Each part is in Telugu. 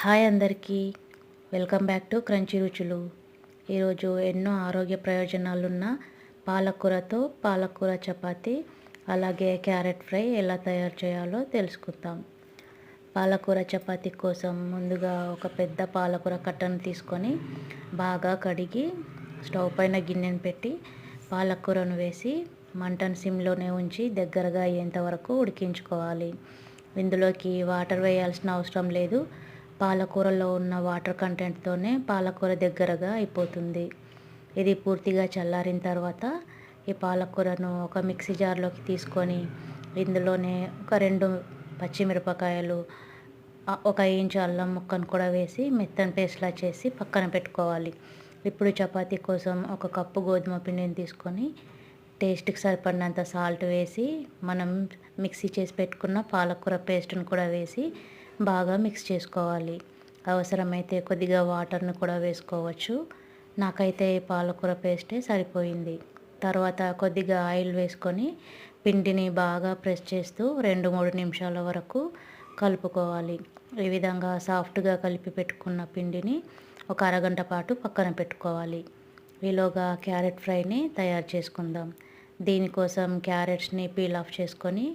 హాయ్ అందరికీ, వెల్కమ్ బ్యాక్ టు క్రంచీ రుచులు. ఈరోజు ఎన్నో ఆరోగ్య ప్రయోజనాలున్న పాలకూరతో పాలకూర చపాతీ అలాగే క్యారెట్ ఫ్రై ఎలా తయారు చేయాలో తెలుసుకుందాం. పాలకూర చపాతీ కోసం ముందుగా ఒక పెద్ద పాలకూర కట్టను తీసుకొని బాగా కడిగి స్టవ్ పైన గిన్నెను పెట్టి పాలకూరను వేసి మంటను సిమ్లోనే ఉంచి దగ్గరగా అయ్యేంత వరకు ఉడికించుకోవాలి. ఇందులోకి వాటర్ వేయాల్సిన అవసరం లేదు. పాలకూరలో ఉన్న వాటర్ కంటెంట్తోనే పాలకూర దగ్గరగా అయిపోతుంది. ఇది పూర్తిగా చల్లారిన తర్వాత ఈ పాలకూరను ఒక మిక్సీ జార్లోకి తీసుకొని ఇందులోనే ఒక 2 పచ్చిమిరపకాయలు, ఒక ఇంచు అల్లం ముక్కను కూడా వేసి మెత్తని పేస్ట్లా చేసి పక్కన పెట్టుకోవాలి. ఇప్పుడు చపాతీ కోసం ఒక కప్పు గోధుమ పిండిని తీసుకొని టేస్ట్కి సరిపడినంత సాల్ట్ వేసి మనం మిక్సీ చేసి పెట్టుకున్న పాలకూర పేస్ట్ను కూడా వేసి బాగా మిక్స్ చేసుకోవాలి. అవసరమైతే కొద్దిగా వాటర్ను కూడా వేసుకోవచ్చు. నాకైతే పాలకూర పేస్టే సరిపోయింది. తర్వాత కొద్దిగా ఆయిల్ వేసుకొని పిండిని బాగా ప్రెస్ చేస్తూ 2-3 నిమిషాల వరకు కలుపుకోవాలి. ఈ విధంగా సాఫ్ట్గా కలిపి పెట్టుకున్న పిండిని ఒక అరగంట పాటు పక్కన పెట్టుకోవాలి. ఈలోగా క్యారెట్ ఫ్రైని తయారు చేసుకుందాం. దీనికోసం క్యారెట్స్ని పీల్ ఆఫ్ చేసుకొని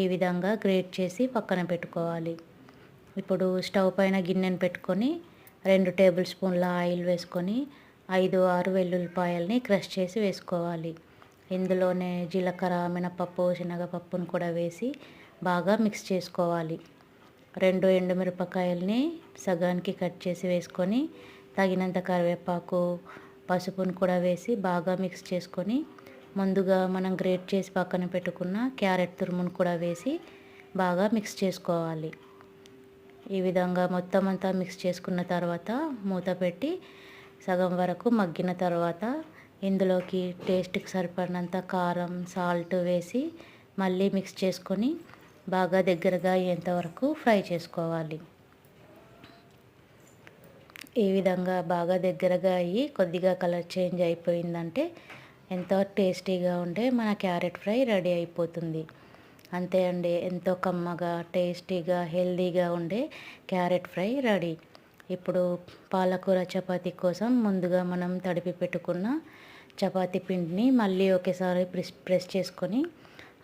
ఈ విధంగా గ్రేట్ చేసి పక్కన పెట్టుకోవాలి. ఇప్పుడు స్టవ్ పైన గిన్నెను పెట్టుకొని 2 టేబుల్ స్పూన్ల ఆయిల్ వేసుకొని 5-6 వెల్లుల్లిపాయల్ని క్రష్ చేసి వేసుకోవాలి. ఇందులోనే జీలకర్ర, మినపప్పు, శనగపప్పును కూడా వేసి బాగా మిక్స్ చేసుకోవాలి. 2 ఎండుమిరపకాయల్ని సగానికి కట్ చేసి వేసుకొని తగినంత కరివేపాకు, పసుపును కూడా వేసి బాగా మిక్స్ చేసుకొని ముందుగా మనం గ్రేట్ చేసి పక్కన పెట్టుకున్న క్యారెట్ తురుమును కూడా వేసి బాగా మిక్స్ చేసుకోవాలి. ఈ విధంగా మొత్తం అంతా మిక్స్ చేసుకున్న తర్వాత మూత పెట్టి సగం వరకు మగ్గిన తర్వాత ఇందులోకి టేస్ట్కి సరిపడినంత కారం, సాల్ట్ వేసి మళ్ళీ మిక్స్ చేసుకొని బాగా దగ్గరగా అయ్యేంత వరకు ఫ్రై చేసుకోవాలి. ఈ విధంగా బాగా దగ్గరగా అయ్యి కొద్దిగా కలర్ చేంజ్ అయిపోయిందంటే ఎంతో టేస్టీగా ఉండే మన క్యారెట్ ఫ్రై రెడీ అయిపోతుంది. అంతే అండి, ఎంతో కమ్మగా, టేస్టీగా, హెల్దీగా ఉండే క్యారెట్ ఫ్రై రెడీ. ఇప్పుడు పాలకూర చపాతీ కోసం ముందుగా మనం తడిపి పెట్టుకున్న చపాతీ పిండిని మళ్ళీ ఒకేసారి ప్రెస్ చేసుకొని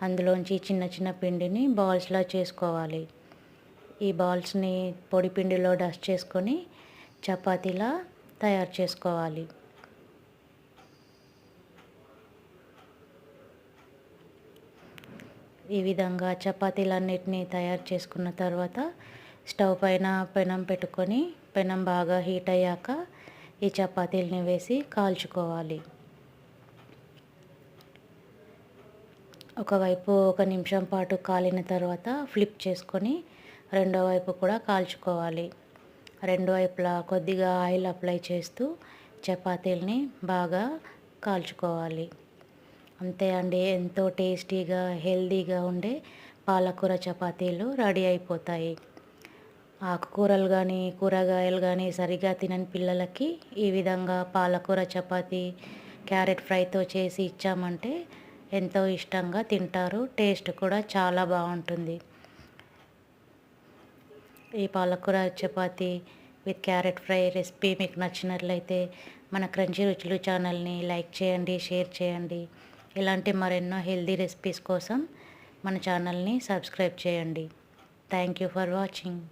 అందులోంచి చిన్న చిన్న పిండిని బాల్స్లా చేసుకోవాలి. ఈ బాల్స్ని పొడి పిండిలో డస్ట్ చేసుకొని చపాతీలా తయారు చేసుకోవాలి. ఈ విధంగా చపాతీలన్నిటినీ తయారు చేసుకున్న తర్వాత స్టవ్ పైన పెనం పెట్టుకొని పెనం బాగా హీట్ అయ్యాక ఈ చపాతీలని వేసి కాల్చుకోవాలి. ఒకవైపు 1 నిమిషం పాటు కాలిన తర్వాత ఫ్లిప్ చేసుకొని రెండో వైపు కూడా కాల్చుకోవాలి. రెండు వైపులా కొద్దిగా ఆయిల్ అప్లై చేస్తూ చపాతీలని బాగా కాల్చుకోవాలి. అంతే అండి, ఎంతో టేస్టీగా, హెల్దీగా ఉండే పాలకూర చపాతీలు రెడీ అయిపోతాయి. ఆకుకూరలు కానీ, కూరగాయలు కానీ సరిగా తినని పిల్లలకి ఈ విధంగా పాలకూర చపాతీ క్యారెట్ ఫ్రైతో చేసి ఇచ్చామంటే ఎంతో ఇష్టంగా తింటారు. టేస్ట్ కూడా చాలా బాగుంటుంది. ఈ పాలకూర chapati with carrot fry recipe మీకు నచ్చినట్లయితే మన క్రంచీ రుచులు ఛానల్ని లైక్ చేయండి, షేర్ చేయండి. ఇలాంటి మరెన్నో హెల్దీ రెసిపీస్ కోసం మన ఛానల్ని సబ్స్క్రైబ్ చేయండి. Thank you for watching.